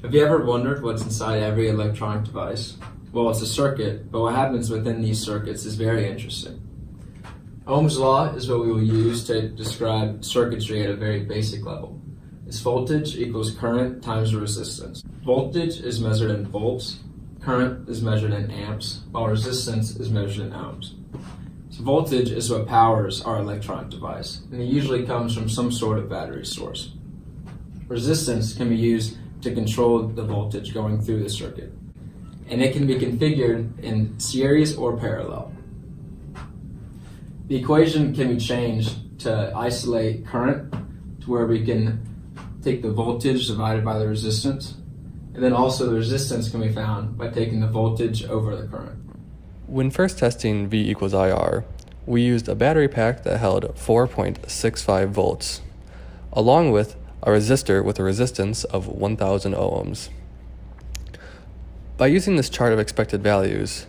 Have you ever wondered what's inside every electronic device? Well, it's a circuit, but what happens within these circuits is very interesting. Ohm's law is what we will use to describe circuitry at a very basic level. Its voltage equals current times resistance. Voltage is measured in volts, current is measured in amps, while resistance is measured in ohms. So voltage is what powers our electronic device, and it usually comes from some sort of battery source. Resistance can be used to control the voltage going through the circuit, and it can be configured in series or parallel. The equation can be changed to isolate current to where we can take the voltage divided by the resistance, and then also the resistance can be found by taking the voltage over the current. When first testing V equals IR, we used a battery pack that held 4.65 volts, along with a resistor with a resistance of 1000 ohms. By using this chart of expected values,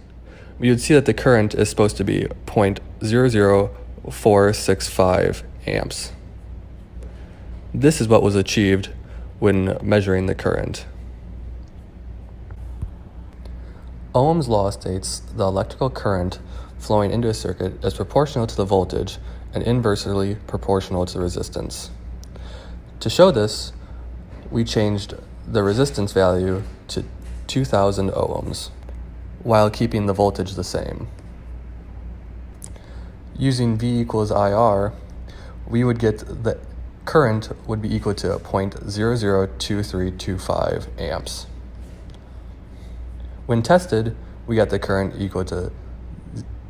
we would see that the current is supposed to be 0.00465 amps. This is what was achieved when measuring the current. Ohm's law states the electrical current flowing into a circuit is proportional to the voltage and inversely proportional to the resistance. To show this, we changed the resistance value to 2000 ohms, while keeping the voltage the same. Using V equals IR, we would get the current would be equal to 0.002325 amps. When tested, we got the current equal to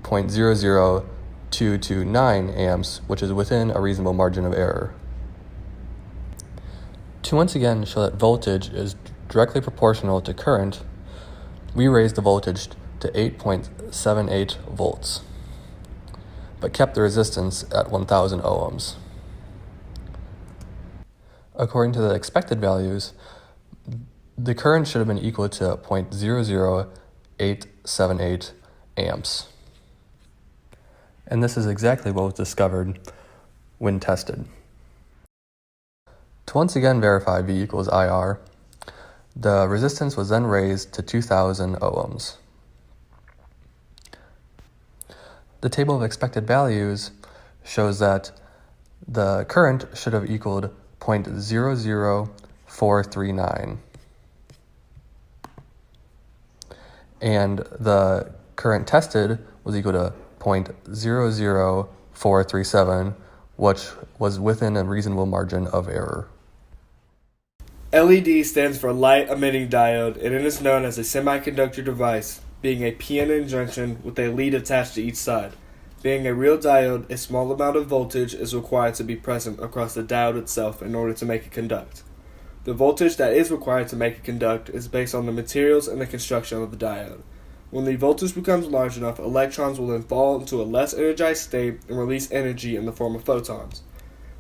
0.00229 amps, which is within a reasonable margin of error. To once again show that voltage is directly proportional to current, we raised the voltage to 8.78 volts, but kept the resistance at 1000 ohms. According to the expected values, the current should have been equal to 0.00878 amps. And this is exactly what was discovered when tested. To once again verify V equals IR, the resistance was then raised to 2000 ohms. The table of expected values shows that the current should have equaled 0.00439, and the current tested was equal to 0.00437, which was within a reasonable margin of error. LED stands for light emitting diode, and it is known as a semiconductor device, being a PN junction with a lead attached to each side. Being a real diode, a small amount of voltage is required to be present across the diode itself in order to make it conduct. The voltage that is required to make it conduct is based on the materials and the construction of the diode. When the voltage becomes large enough, electrons will then fall into a less energized state and release energy in the form of photons.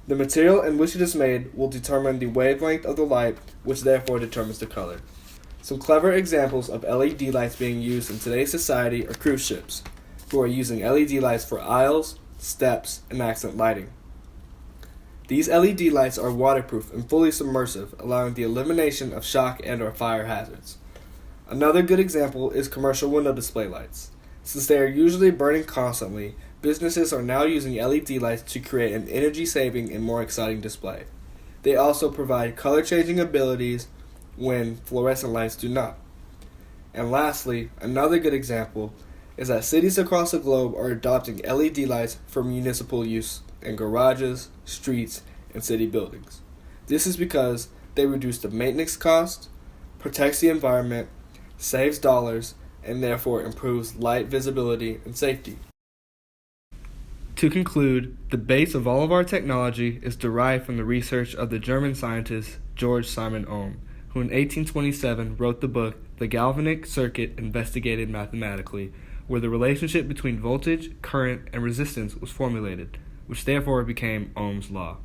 The material in which it is made will determine the wavelength of the light, which therefore determines the color. Some clever examples of LED lights being used in today's society are cruise ships, who are using LED lights for aisles, steps, and accent lighting. These LED lights are waterproof and fully submersive, allowing the elimination of shock and/or fire hazards. Another good example is commercial window display lights. Since they are usually burning constantly, businesses are now using LED lights to create an energy-saving and more exciting display. They also provide color-changing abilities when fluorescent lights do not. And lastly, another good example is that cities across the globe are adopting LED lights for municipal use in garages, streets, and city buildings. This is because they reduce the maintenance cost, protects the environment, saves dollars, and therefore improves light visibility and safety. To conclude, the base of all of our technology is derived from the research of the German scientist George Simon Ohm, who in 1827 wrote the book The Galvanic Circuit Investigated Mathematically, where the relationship between voltage, current, and resistance was formulated, which therefore became Ohm's law.